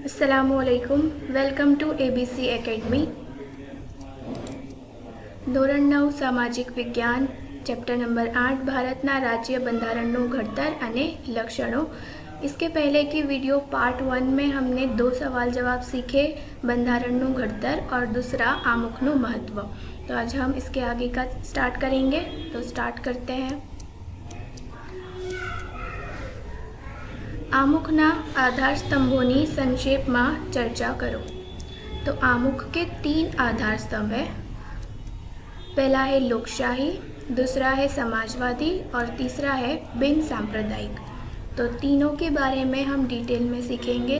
अस्सलामुअलैकुम। Welcome to ABC academy. ધોરણ 9 સામાજિક વિજ્ઞાન ચેપ્ટર નંબર 8 ભારતના રાજ્ય બંધારણનું ઘડતર અને લક્ષણો। इसके पहले की वीडियो पार्ट 1 में हमने 2 सवाल जवाब सीखे, बंधारणનું घड़तर और दूसरा आमुखનું महत्व। तो आज हम इसके आगे का स्टार्ट करेंगे। तो स्टार्ट करते हैं। आमुखना आधार स्तंभों संक्षेप में चर्चा करो। तो आमुख के 3 आधार स्तंभ है। पहला है लोकशाही, दूसरा है समाजवादी और तीसरा है बिन सांप्रदायिक। तो तीनों के बारे में हम डिटेल में सीखेंगे।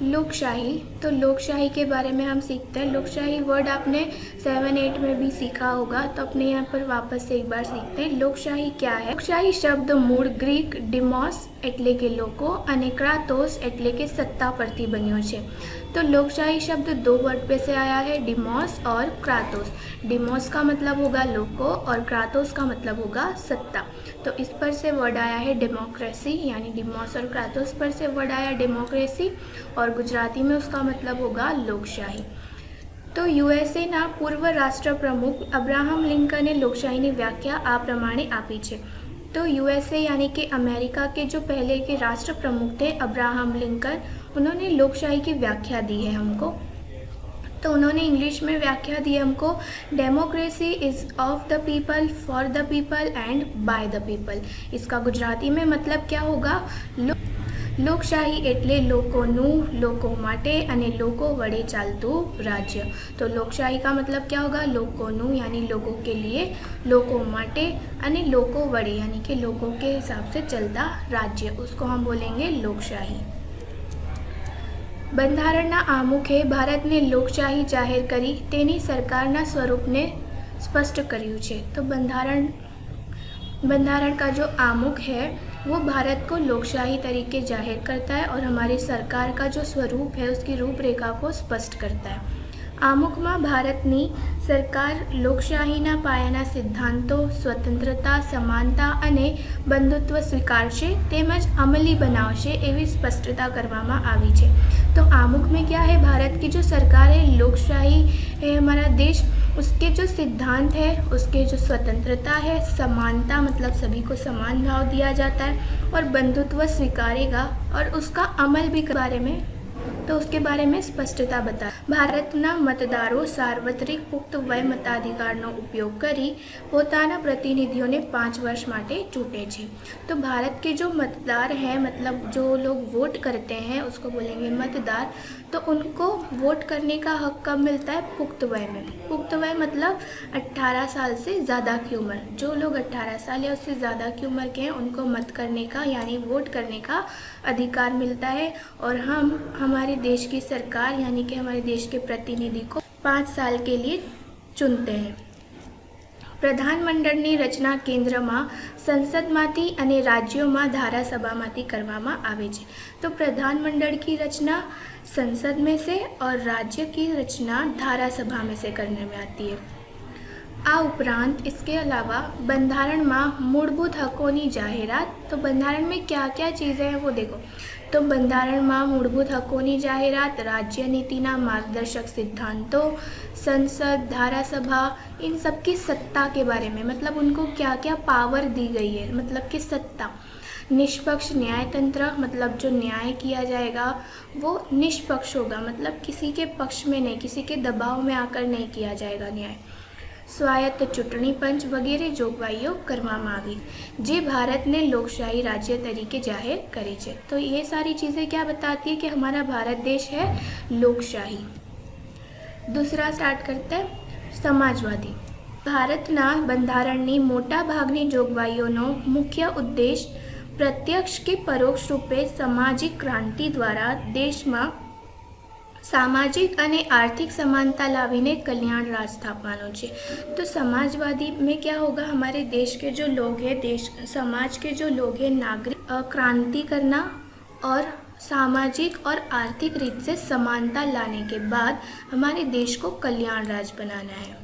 लोकशाही, तो लोकशाही के बारे में हम सीखते हैं। लोकशाही वर्ड आपने 7-8 में भी सीखा होगा, तो अपने यहाँ पर वापस से एक बार सीखते हैं। लोकशाही क्या है? लोकशाही शब्द मूળ ग्रीक डिमोस એટલે કે લોકો અને ક્રાતોસ એટલે કે સત્તા પરથી બન્યો છે। तो लोकशाही शब्द 2 वर्ड पे से आया है, डिमोस और क्रातोस। डिमोस का मतलब होगा लोको और क्रातोस का मतलब होगा सत्ता। तो इस पर से वर्ड आया है डेमोक्रेसी, यानी डिमोस और क्रातोस पर से वर्ड आया डेमोक्रेसी और गुजराती में उसका मतलब होगा लोकशाही। तो यूएसए ना पूर्व राष्ट्र प्रमुख अब्राहम लिंकने लोकशाही की व्याख्या आ प्रमाणे आपी है। तो यूएसए यानी कि अमेरिका के जो पहले के राष्ट्र प्रमुख थे अब्राहम लिंकन, उन्होंने लोकशाही की व्याख्या दी है हमको। तो उन्होंने इंग्लिश में व्याख्या दी हमको, democracy is of the people, for the people and by the people. इसका गुजराती में मतलब क्या होगा? लोकशाही एटले लोकोनु, लोको माटे अने लोको वडे चालतु राज्य। तो लोकशाही का मतलब क्या होगा? लोकोनु यानी लोगों के लिए, लोको माटे अने लोको वडे यानी कि लोगों के हिसाब से चलता राज्य, उसको हम बोलेंगे लोकशाही। બંધારણના આમુખે ભારતને લોકશાહી જાહેર કરી તેની સરકારના સ્વરૂપને સ્પષ્ટ કર્યું છે। તો બંધારણ का जो आमुख है वो भारत को लोकशाही तरीके जाहिर करता है और हमारी सरकार का जो स्वरूप है उसकी रूपरेखा को स्पष्ट करता है। आमुख में भारतनी सरकार लोकशाहीना पायाना सिद्धांतों, स्वतंत्रता, समानता अने बंधुत्व स्वीकारशे तेमज अमली बनावशे एवी स्पष्टता करवामां आवी छे। तो आमुख में क्या है? भारत की जो सरकार है, लोकशाही है हमारा देश, उसके जो सिद्धांत है, उसके जो स्वतंत्रता है, समानता मतलब सभी को समान भाव दिया जाता है और बंधुत्व स्वीकारेगा और उसका अमल भी के बारे में, तो उसके बारे में स्पष्टता बता। भारतना मतदारों सार्वत्रिक पुख्त वय मताधिकारનો उपयोग કરી પોતાના प्रतिनिधियों 5 वर्ष माटे चूंटे छे। तो भारत के जो मतदार हैं, मतलब जो लोग वोट करते हैं उसको बोलेंगे मतदार। तो उनको वोट करने का हक कब मिलता है? पुख्त वय में। पुख्त वय मतलब 18 साल से ज़्यादा की उम्र। जो लोग 18 साल या उससे ज़्यादा की उम्र के हैं उनको मत करने का यानी वोट करने का अधिकार मिलता है। और हम हमारे देश की सरकार यानी कि हमारे देश के प्रतिनिधि को 5 साल के लिए चुनते हैं। प्रधानमंडळनी रचना केंद्र में संसद मांथी अने राज्यों में धारासभा मांथी करवामां आवे छे। तो प्रधानमंडल की रचना संसद में से और राज्य की रचना धारासभा में से करने में आती है। आ उपरांत इसके अलावा बंधारण में मूलभूत हकों की जाहिरात। तो बंधारण में क्या क्या चीज़ें हैं वो देखो। तो बंधारण में मूलभूत हकों की जाहिरात, राज्य नीतिना मार्गदर्शक सिद्धांतों, संसद, धारासभा, इन सब की सत्ता के बारे में, मतलब उनको क्या क्या पावर दी गई है, मतलब कि सत्ता। निष्पक्ष न्यायतंत्र, मतलब जो न्याय किया जाएगा वो निष्पक्ष होगा, मतलब किसी के पक्ष में नहीं, किसी के दबाव में आकर नहीं किया जाएगा न्याय। स्वायत्त चूंटणी पंच वगैरह जोगवाईओ करवामां आवी जे भारत ने लोकशाही राज्य तरीके जाहिर करी है। तो ये सारी चीज़ें क्या बताती है कि हमारा भारत देश है लोकशाही। दूसरा स्टार्ट करते हैं, समाजवादी। भारतना बंधारणनी मोटा भागनी जोगवाईओनो मुख्य उद्देश्य प्रत्यक्ष के परोक्ष रूपे सामाजिक क्रांति द्वारा देश में सामाजिक अने आर्थिक समानता लावीने कल्याण राज स्थापवानो छे। तो समाजवादी में क्या होगा? हमारे देश के जो लोग हैं, देश समाज के जो लोग हैं, नागरिक क्रांति करना और सामाजिक और आर्थिक रीत से समानता लाने के बाद हमारे देश को कल्याण राज बनाना है।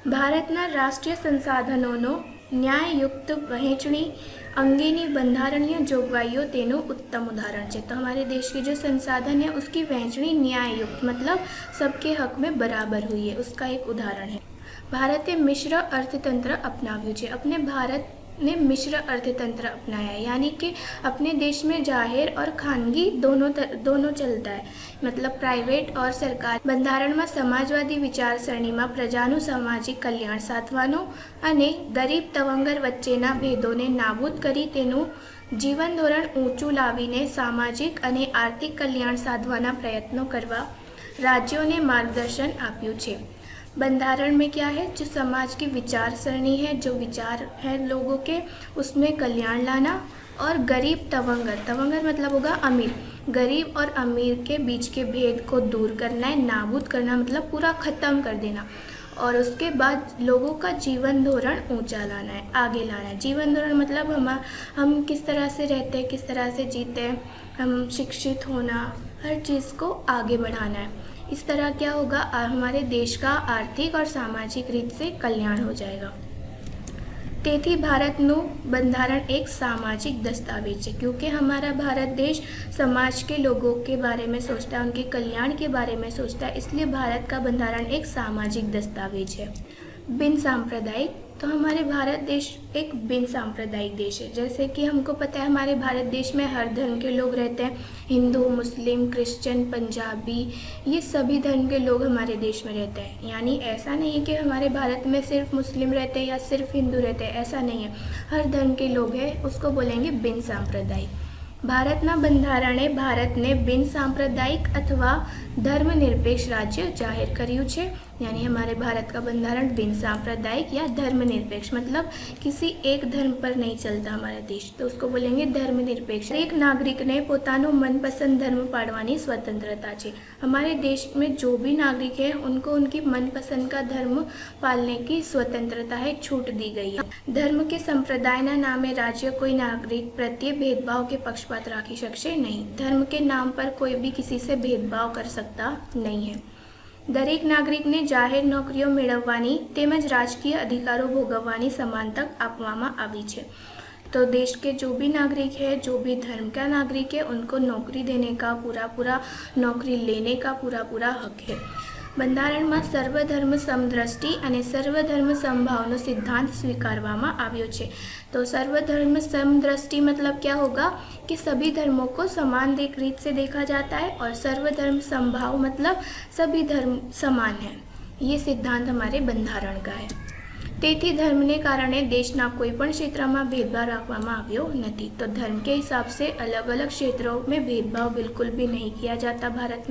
भारतना राष्ट्रीय संसाधनों न्याययुक्त वहेंचणी અંગેની બંધારણીય જોગવાઈઓ તેનું ઉત્તમ उदाहरण છે। तो हमारे देश के जो संसाधन है उसकी वहंचनी न्याययुक्त मतलब सबके हक में बराबर हुई है, उसका एक उदाहरण है। भारते मिश्र अर्थतंत्र अपनाव्યું છે। अपने भारत ने मिश्र अर्थतंत्र अपनाया है, यानी कि अपने देश में जाहिर और खानगी दोनों चलता है, मतलब प्राइवेट और सरकार। બંધારણમાં સમાજવાદી વિચારસરણીમાં પ્રજાનું સામાજિક કલ્યાણ સાધવાનો અને ગરીબ તવંગર વચ્ચેના ભેદોને નાબૂદ કરી તેનું જીવન ધોરણ ઊંચું લાવીને સામાજિક અને આર્થિક કલ્યાણ સાધવાના પ્રયત્નો કરવા राज्यों ने मार्गदर्शन आप्યું છે। बंधारण में क्या है, जो समाज की विचारसरणी है, जो विचार है लोगों के, उसमें कल्याण लाना और गरीब तवंगर मतलब होगा अमीर, गरीब और अमीर के बीच के भेद को दूर करना है, नाबूद करना मतलब पूरा ख़त्म कर देना। और उसके बाद लोगों का जीवन धोरण ऊंचा लाना है, आगे लाना है। जीवन धोरण मतलब हम किस तरह से रहते हैं, किस तरह से जीते हैं, हम शिक्षित होना, हर चीज़ को आगे बढ़ाना है। इस तरह क्या होगा, हमारे देश का आर्थिक और सामाजिक रीत से कल्याण हो जाएगा। તેથી ભારતનું બંધારણ एक सामाजिक दस्तावेज है, क्योंकि हमारा भारत देश समाज के लोगों के बारे में सोचता है, उनके कल्याण के बारे में सोचता है, इसलिए भारत का बंधारण एक सामाजिक दस्तावेज है। बिन सांप्रदायिक, तो हमारे भारत देश एक बिन सांप्रदायिक देश है। जैसे कि हमको पता है हमारे भारत देश में हर धर्म के लोग रहते हैं, हिंदू, मुस्लिम, क्रिश्चियन, पंजाबी, ये सभी धर्म के लोग हमारे देश में रहते हैं। यानी ऐसा नहीं है कि हमारे भारत में सिर्फ मुस्लिम रहते हैं या सिर्फ हिंदू रहते हैं, ऐसा नहीं है, हर धर्म के लोग हैं, उसको बोलेंगे बिन सांप्रदायिक। ભારતના બંધારણે ભારતને બિન સાંપ્રદાયિક अथवा धर्मनिरपेक्ष राज्य जाहिर કર્યું છે। यानी हमारे भारत का बंधारण बिन सांप्रदायिक या धर्मनिरपेक्ष मतलब किसी एक धर्म पर नहीं चलता हमारा देश, तो उसको बोलेंगे धर्मनिरपेक्ष। एक नागरिक ने પોતાનો मनपसंद धर्म पाड़वानी स्वतंत्रता છે। हमारे देश में जो भी नागरिक है उनको उनकी मनपसंद का धर्म पालने की स्वतंत्रता है, छूट दी गई है। धर्म के संप्रदायના નામે राज्य कोई नागरिक प्रत्येक भेदभाव के पक्षपात राखी શકશે नहीं। धर्म के नाम पर कोई भी किसी से भेदभाव कर सकता नहीं है। દરેક નાગરિકને જાહેર નોકરીઓ મેળવવાની તેમજ રાજકીય અધિકારો ભોગવવાની સમાન તક આપવામાં આવી છે। तो देश के जो भी नागरिक है, जो भी धर्म का नागरिक है, उनको नौकरी देने का पूरा नौकरी लेने का पूरा हक है। બંધારણમાં સર્વધર્મ સમદ્રષ્ટિ અને સર્વધર્મ સમભાવનો સિદ્ધાંત સ્વીકારવામાં આવ્યો છે। तो सर्वधर्म समदृष्टि मतलब क्या होगा कि सभी धर्मों को समान रीत से देखा जाता है, और सर्वधर्म समभाव मतलब सभी धर्म समान है। ये सिद्धांत हमारे બંધારણ का है। તેથી ધર્મને કારણે દેશના કોઈ પણ ક્ષેત્રમાં भेदभाव રાખવામાં આવ્યો નથી। तो धर्म के हिसाब से अलग अलग क्षेत्रों में भेदभाव बिल्कुल भी नहीं किया जाता। भारत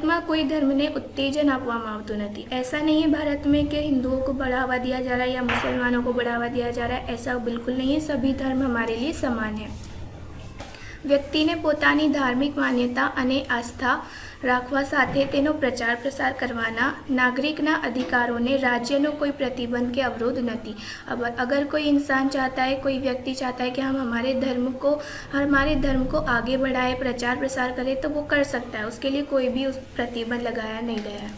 में कोई धर्म ने उत्तेजन આપવામાં આવતું નથી। ऐसा नहीं है भारत में कि हिंदुओं को बढ़ावा दिया जा रहा है या मुसलमानों को बढ़ावा दिया जा रहा है, ऐसा बिल्कुल नहीं है। सभी धर्म हमारे लिए समान है। વ્યક્તિને પોતાની ધાર્મિક માન્યતા અને આસ્થા રાખવા સાથે તેનો પ્રચાર પ્રસાર કરવાના નાગરિકના અધિકારોને રાજ્યનો કોઈ प्रतिबंध के अवरोध नहीं। अब अगर कोई इंसान चाहता है, कोई व्यक्ति चाहता है कि हम हमारे धर्म को आगे बढ़ाए, प्रचार प्रसार करें, तो वो कर सकता है। उसके लिए कोई भी उस प्रतिबंध लगाया नहीं गया है।